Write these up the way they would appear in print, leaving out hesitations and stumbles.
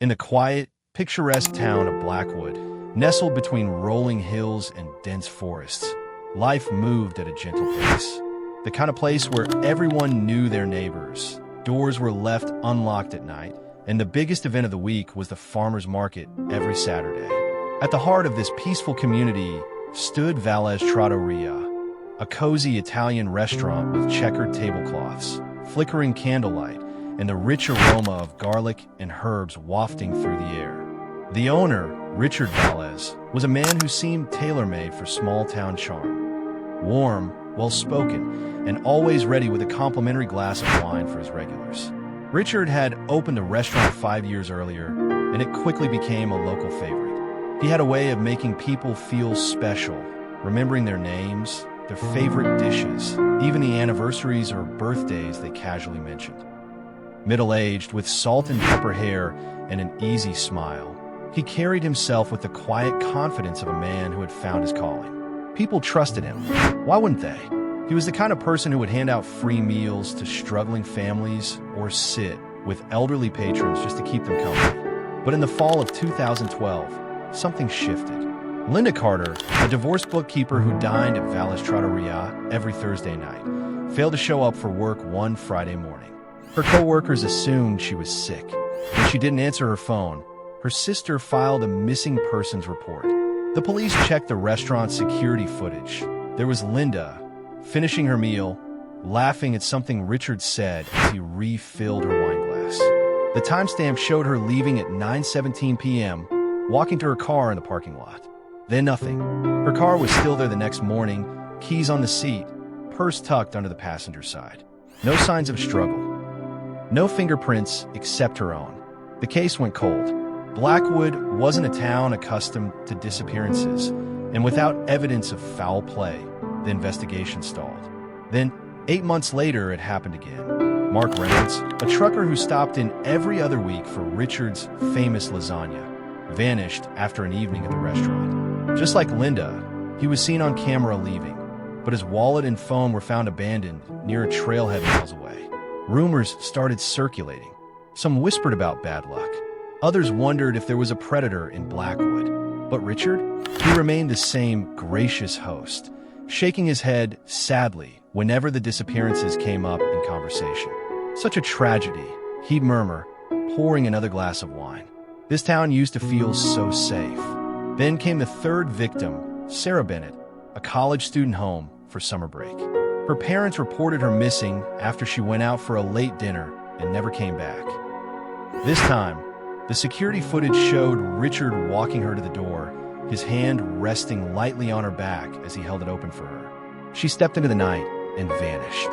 In the quiet, picturesque town of Blackwood, nestled between rolling hills and dense forests, life moved at a gentle pace. The kind of place where everyone knew their neighbors, doors were left unlocked at night, and the biggest event of the week was the farmers' market every Saturday. At the heart of this peaceful community stood Valle's Trattoria, a cozy Italian restaurant with checkered tablecloths, flickering candlelight, and the rich aroma of garlic and herbs wafting through the air. The owner, Richard Valles, was a man who seemed tailor-made for small-town charm. Warm, well-spoken, and always ready with a complimentary glass of wine for his regulars. Richard had opened a restaurant 5 years earlier, and it quickly became a local favorite. He had a way of making people feel special, remembering their names, their favorite dishes, even the anniversaries or birthdays they casually mentioned. Middle-aged, with salt and pepper hair and an easy smile, he carried himself with the quiet confidence of a man who had found his calling. People trusted him. Why wouldn't they? He was the kind of person who would hand out free meals to struggling families or sit with elderly patrons just to keep them company. But in the fall of 2012, something shifted. Linda Carter, a divorced bookkeeper who dined at Valle's Trattoria every Thursday night, failed to show up for work one Friday morning. Her co-workers assumed she was sick. When she didn't answer her phone, her sister filed a missing persons report. The police checked the restaurant's security footage. There was Linda, finishing her meal, laughing at something Richard said as he refilled her wine glass. The timestamp showed her leaving at 9:17 p.m., walking to her car in the parking lot. Then nothing. Her car was still there the next morning, keys on the seat, purse tucked under the passenger side. No signs of struggle. No fingerprints except her own. The case went cold. Blackwood wasn't a town accustomed to disappearances, and without evidence of foul play, the investigation stalled. Then, 8 months later, it happened again. Mark Reynolds, a trucker who stopped in every other week for Richard's famous lasagna, vanished after an evening at the restaurant. Just like Linda, he was seen on camera leaving, but his wallet and phone were found abandoned near a trailhead miles away. Rumors started circulating. Some whispered about bad luck. Others wondered if there was a predator in Blackwood. But Richard? He remained the same gracious host, shaking his head sadly whenever the disappearances came up in conversation. Such a tragedy, he'd murmur, pouring another glass of wine. This town used to feel so safe. Then came the third victim, Sarah Bennett, a college student home for summer break. Her parents reported her missing after she went out for a late dinner and never came back. This time, the security footage showed Richard walking her to the door, his hand resting lightly on her back as he held it open for her. She stepped into the night and vanished.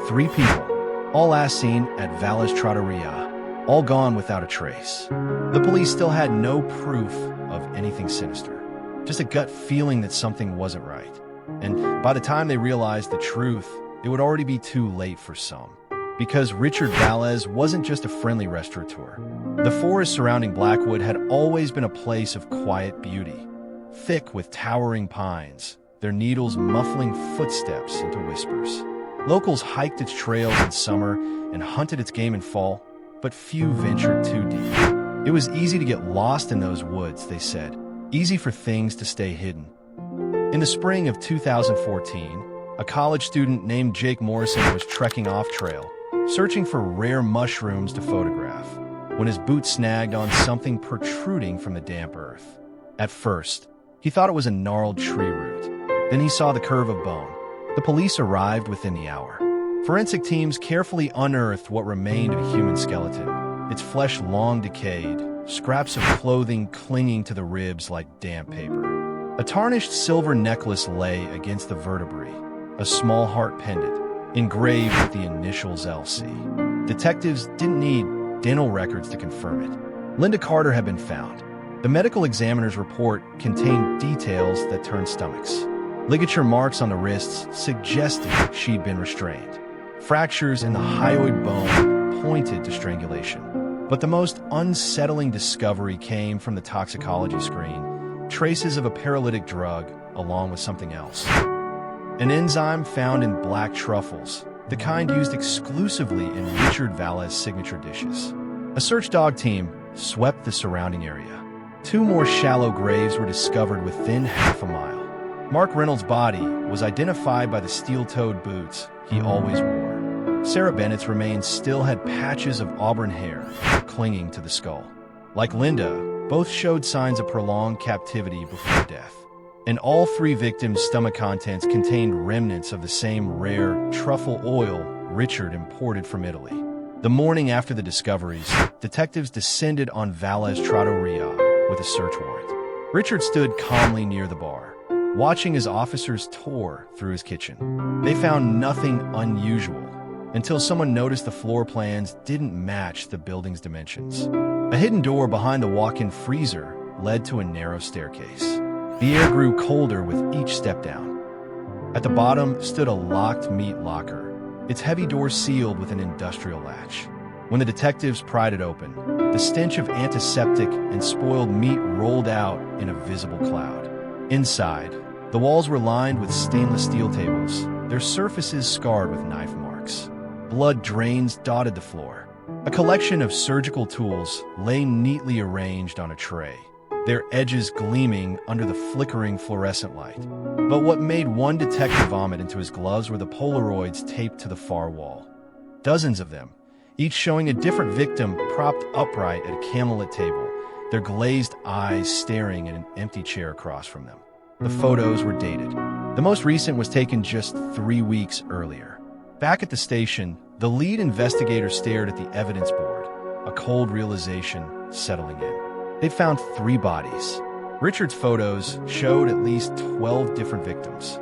3 people, all last seen at Valle's Trattoria, all gone without a trace. The police still had no proof of anything sinister, just a gut feeling that something wasn't right. And by the time they realized the truth, it would already be too late for some. Because Richard Valles wasn't just a friendly restaurateur. The forest surrounding Blackwood had always been a place of quiet beauty, thick with towering pines, their needles muffling footsteps into whispers. Locals hiked its trails in summer and hunted its game in fall, but few ventured too deep. It was easy to get lost in those woods, they said, easy for things to stay hidden. In the spring of 2014, a college student named Jake Morrison was trekking off-trail, searching for rare mushrooms to photograph, when his boot snagged on something protruding from the damp earth. At first, he thought it was a gnarled tree root. Then he saw the curve of bone. The police arrived within the hour. Forensic teams carefully unearthed what remained of a human skeleton, its flesh long decayed, scraps of clothing clinging to the ribs like damp paper. A tarnished silver necklace lay against the vertebrae, a small heart pendant, engraved with the initials LC. Detectives didn't need dental records to confirm it. Linda Carter had been found. The medical examiner's report contained details that turned stomachs. Ligature marks on the wrists suggested she'd been restrained. Fractures in the hyoid bone pointed to strangulation. But the most unsettling discovery came from the toxicology screen. Traces of a paralytic drug, along with something else. An enzyme found in black truffles, the kind used exclusively in Richard Valles' signature dishes. A search dog team, swept the surrounding area. 2 more shallow graves were discovered within half a mile. Mark Reynolds' body was identified by the steel-toed boots he always wore. Sarah Bennett's remains still had patches of auburn hair clinging to the skull. Like Linda, both showed signs of prolonged captivity before death. And all 3 victims' stomach contents contained remnants of the same rare truffle oil Richard imported from Italy. The morning after the discoveries, detectives descended on Valles Trattoria with a search warrant. Richard stood calmly near the bar, watching as officers tore through his kitchen. They found nothing unusual until someone noticed the floor plans didn't match the building's dimensions. A hidden door behind the walk-in freezer led to a narrow staircase. The air grew colder with each step down. At the bottom stood a locked meat locker, its heavy door sealed with an industrial latch. When the detectives pried it open, the stench of antiseptic and spoiled meat rolled out in a visible cloud. Inside, the walls were lined with stainless steel tables, their surfaces scarred with knife marks. Blood drains dotted the floor. A collection of surgical tools lay neatly arranged on a tray, their edges gleaming under the flickering fluorescent light. But what made one detective vomit into his gloves were the Polaroids taped to the far wall. Dozens of them, each showing a different victim propped upright at a candlelit table, their glazed eyes staring at an empty chair across from them. The photos were dated. The most recent was taken just 3 weeks earlier. Back at the station, the lead investigator stared at the evidence board, a cold realization settling in. They'd found 3 bodies. Richard's photos showed at least 12 different victims.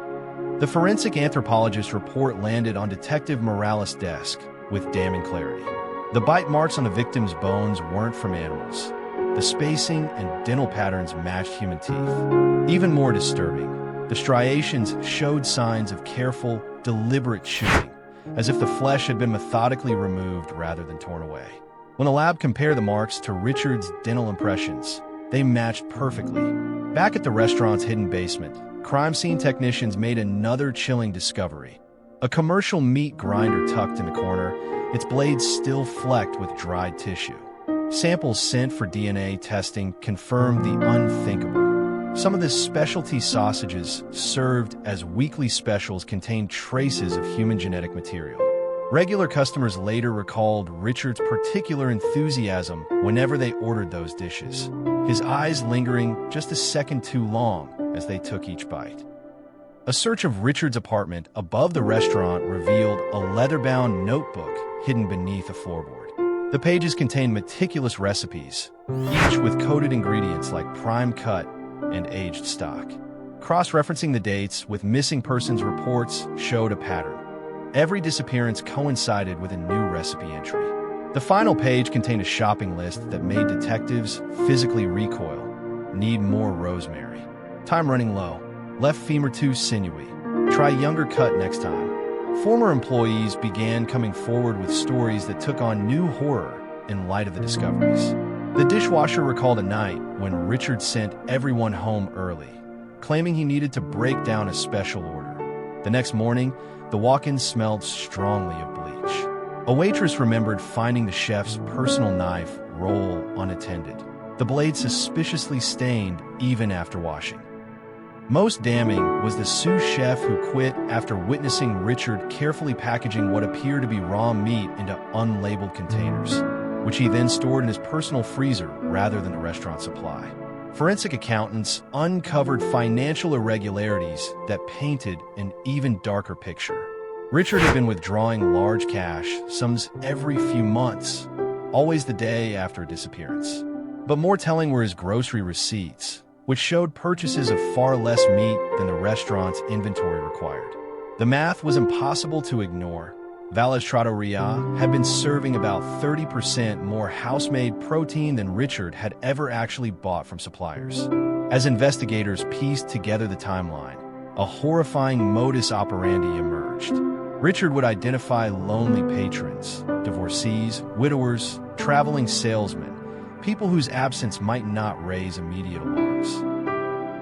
The forensic anthropologist's report landed on Detective Morales' desk with damning clarity. The bite marks on the victims' bones weren't from animals. The spacing and dental patterns matched human teeth. Even more disturbing, the striations showed signs of careful, deliberate chewing, as if the flesh had been methodically removed rather than torn away. When the lab compared the marks to Richard's dental impressions, they matched perfectly. Back at the restaurant's hidden basement, crime scene technicians made another chilling discovery. A commercial meat grinder tucked in the corner, its blades still flecked with dried tissue. Samples sent for DNA testing confirmed the unthinkable. Some of the specialty sausages served as weekly specials contained traces of human genetic material. Regular customers later recalled Richard's particular enthusiasm whenever they ordered those dishes, his eyes lingering just a second too long as they took each bite. A search of Richard's apartment above the restaurant revealed a leather-bound notebook hidden beneath a floorboard. The pages contained meticulous recipes, each with coded ingredients like prime cut and aged stock. Cross-referencing the dates with missing persons reports showed a pattern. Every disappearance coincided with a new recipe entry. The final page contained a shopping list that made detectives physically recoil. Need more rosemary. Time running low. Left femur too sinewy. Try younger cut next time. Former employees began coming forward with stories that took on new horror in light of the discoveries. The dishwasher recalled a night when Richard sent everyone home early, claiming he needed to break down a special order. The next morning, the walk-in smelled strongly of bleach. A waitress remembered finding the chef's personal knife roll unattended, the blade suspiciously stained even after washing. Most damning was the sous chef who quit after witnessing Richard carefully packaging what appeared to be raw meat into unlabeled containers, which he then stored in his personal freezer rather than a restaurant supply. Forensic accountants uncovered financial irregularities that painted an even darker picture. Richard had been withdrawing large cash sums every few months, always the day after a disappearance. But more telling were his grocery receipts, which showed purchases of far less meat than the restaurant's inventory required. The math was impossible to ignore. Valles Trattoria had been serving about 30% more house-made protein than Richard had ever actually bought from suppliers. As investigators pieced together the timeline, a horrifying modus operandi emerged. Richard would identify lonely patrons, divorcees, widowers, traveling salesmen, people whose absence might not raise immediate alarms.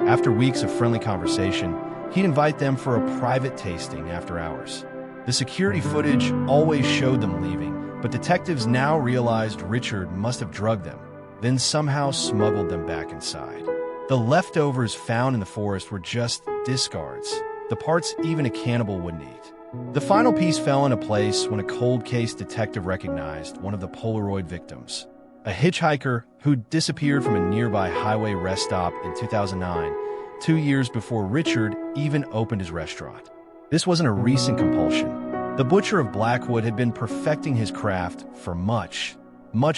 After weeks of friendly conversation, he'd invite them for a private tasting after hours. The security footage always showed them leaving, but detectives now realized Richard must have drugged them, then somehow smuggled them back inside. The leftovers found in the forest were just discards, the parts even a cannibal wouldn't eat. The final piece fell into place when a cold case detective recognized one of the Polaroid victims, a hitchhiker who disappeared from a nearby highway rest stop in 2009, 2 years before Richard even opened his restaurant. This wasn't a recent compulsion. The butcher of Blackwood had been perfecting his craft for much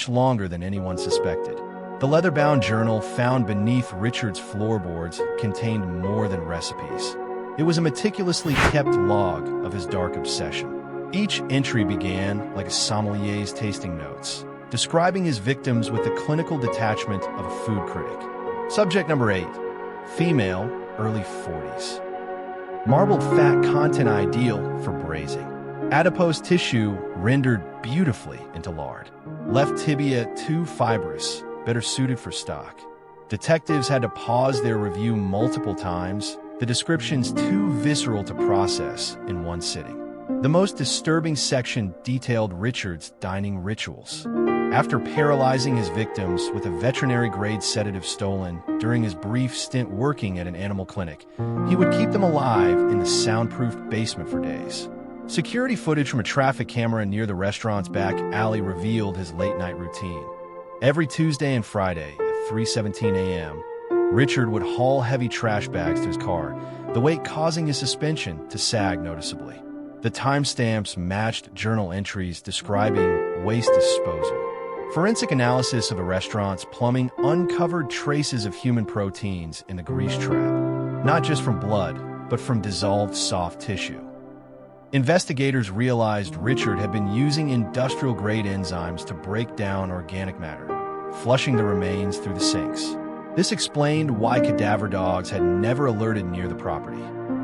longer than anyone suspected. The leather-bound journal found beneath Richard's floorboards contained more than recipes. It was a meticulously kept log of his dark obsession. Each entry began like a sommelier's tasting notes, describing his victims with the clinical detachment of a food critic. Subject number 8. Female, early 40s. Marbled fat content ideal for braising. Adipose tissue rendered beautifully into lard. Left tibia too fibrous, better suited for stock. Detectives had to pause their review multiple times, the descriptions too visceral to process in one sitting. The most disturbing section detailed Richard's dining rituals. After paralyzing his victims with a veterinary-grade sedative stolen during his brief stint working at an animal clinic, he would keep them alive in the soundproofed basement for days. Security footage from a traffic camera near the restaurant's back alley revealed his late-night routine. Every Tuesday and Friday at 3:17 a.m., Richard would haul heavy trash bags to his car, the weight causing his suspension to sag noticeably. The timestamps matched journal entries describing waste disposal. Forensic analysis of the restaurant's plumbing uncovered traces of human proteins in the grease trap, not just from blood, but from dissolved soft tissue. Investigators realized Richard had been using industrial-grade enzymes to break down organic matter, flushing the remains through the sinks. This explained why cadaver dogs had never alerted near the property.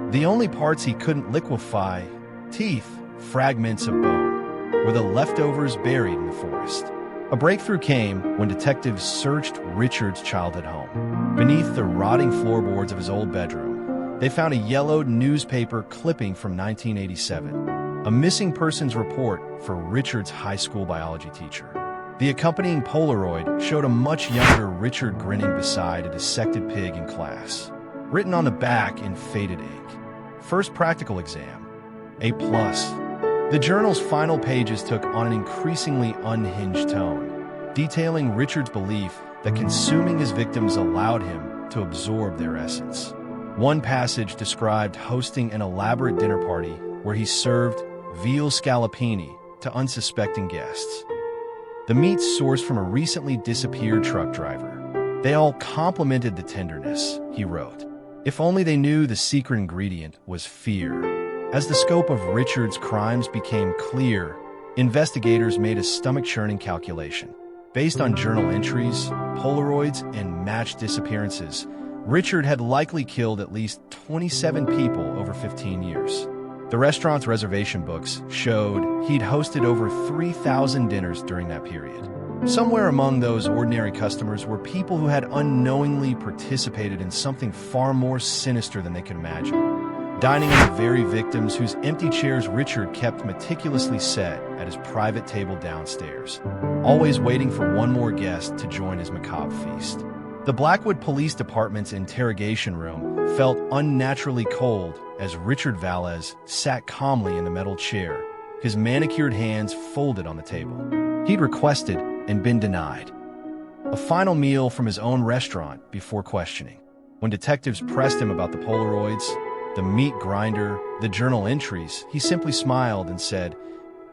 The only parts he couldn't liquefy, teeth, fragments of bone, were the leftovers buried in the forest. A breakthrough came when detectives searched Richard's childhood home. Beneath the rotting floorboards of his old bedroom, they found a yellowed newspaper clipping from 1987, a missing persons report for Richard's high school biology teacher. The accompanying Polaroid showed a much younger Richard grinning beside a dissected pig in class. Written on the back in faded ink, "First practical exam, A+." The journal's final pages took on an increasingly unhinged tone, detailing Richard's belief that consuming his victims allowed him to absorb their essence. One passage described hosting an elaborate dinner party where he served veal scallopini to unsuspecting guests. The meat sourced from a recently disappeared truck driver. They all complimented the tenderness, he wrote. If only they knew the secret ingredient was fear. As the scope of Richard's crimes became clear, investigators made a stomach-churning calculation. Based on journal entries, Polaroids, and matched disappearances, Richard had likely killed at least 27 people over 15 years. The restaurant's reservation books showed he'd hosted over 3,000 dinners during that period. Somewhere among those ordinary customers were people who had unknowingly participated in something far more sinister than they could imagine. Dining on the very victims whose empty chairs Richard kept meticulously set at his private table downstairs, always waiting for one more guest to join his macabre feast. The Blackwood Police Department's interrogation room felt unnaturally cold as Richard Valles sat calmly in the metal chair, his manicured hands folded on the table. He'd requested and been denied a final meal from his own restaurant before questioning. When detectives pressed him about the Polaroids, the meat grinder, the journal entries, he simply smiled and said,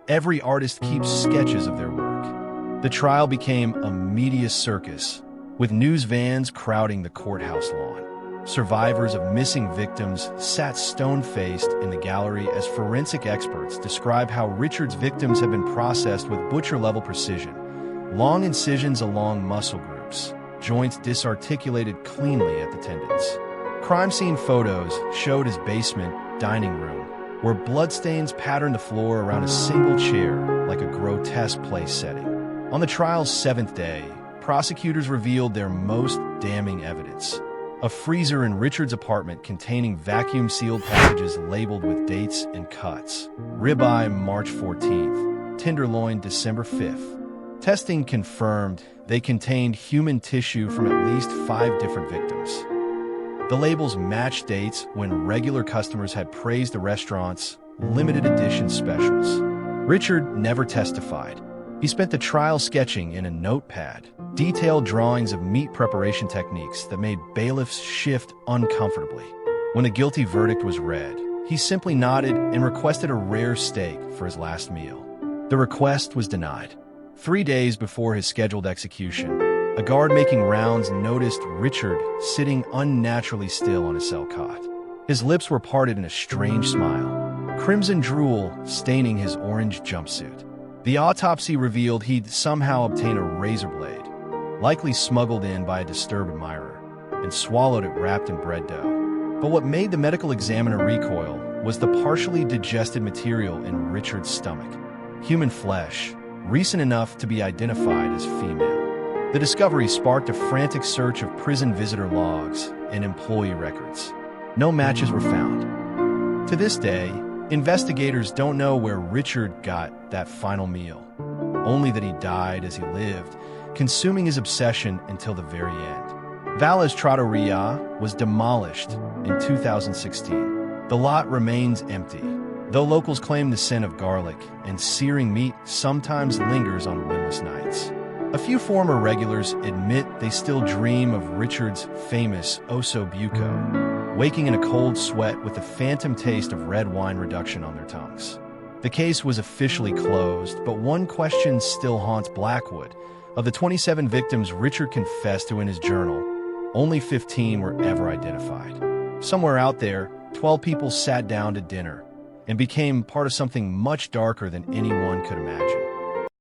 "Every artist keeps sketches of their work." The trial became a media circus, with news vans crowding the courthouse lawn. Survivors of missing victims sat stone-faced in the gallery as forensic experts described how Richard's victims had been processed with butcher-level precision. Long incisions along muscle groups, joints disarticulated cleanly at the tendons. Crime scene photos showed his basement dining room, where bloodstains patterned the floor around a single chair like a grotesque place setting. On the trial's 7th day, prosecutors revealed their most damning evidence. A freezer in Richard's apartment containing vacuum-sealed packages labeled with dates and cuts. Ribeye, March 14th. Tenderloin, December 5th. Testing confirmed they contained human tissue from at least 5 different victims. The labels matched dates when regular customers had praised the restaurant's limited edition specials. Richard never testified. He spent the trial sketching in a notepad detailed drawings of meat preparation techniques that made bailiffs shift uncomfortably. When the guilty verdict was read, he simply nodded and requested a rare steak for his last meal. The request was denied. 3 days before his scheduled execution, a guard making rounds noticed Richard sitting unnaturally still on a cell cot. His lips were parted in a strange smile, crimson drool staining his orange jumpsuit. The autopsy revealed he'd somehow obtained a razor blade, likely smuggled in by a disturbed admirer, and swallowed it wrapped in bread dough. But what made the medical examiner recoil was the partially digested material in Richard's stomach. Human flesh, recent enough to be identified as female. The discovery sparked a frantic search of prison visitor logs and employee records. No matches were found. To this day, investigators don't know where Richard got that final meal, only that he died as he lived, consuming his obsession until the very end. Valles Trattoria was demolished in 2016. The lot remains empty, though locals claim the scent of garlic and searing meat sometimes lingers on windless nights. A few former regulars admit they still dream of Richard's famous osso buco, waking in a cold sweat with the phantom taste of red wine reduction on their tongues. The case was officially closed, but one question still haunts Blackwood. Of the 27 victims Richard confessed to in his journal, only 15 were ever identified. Somewhere out there, 12 people sat down to dinner and became part of something much darker than anyone could imagine.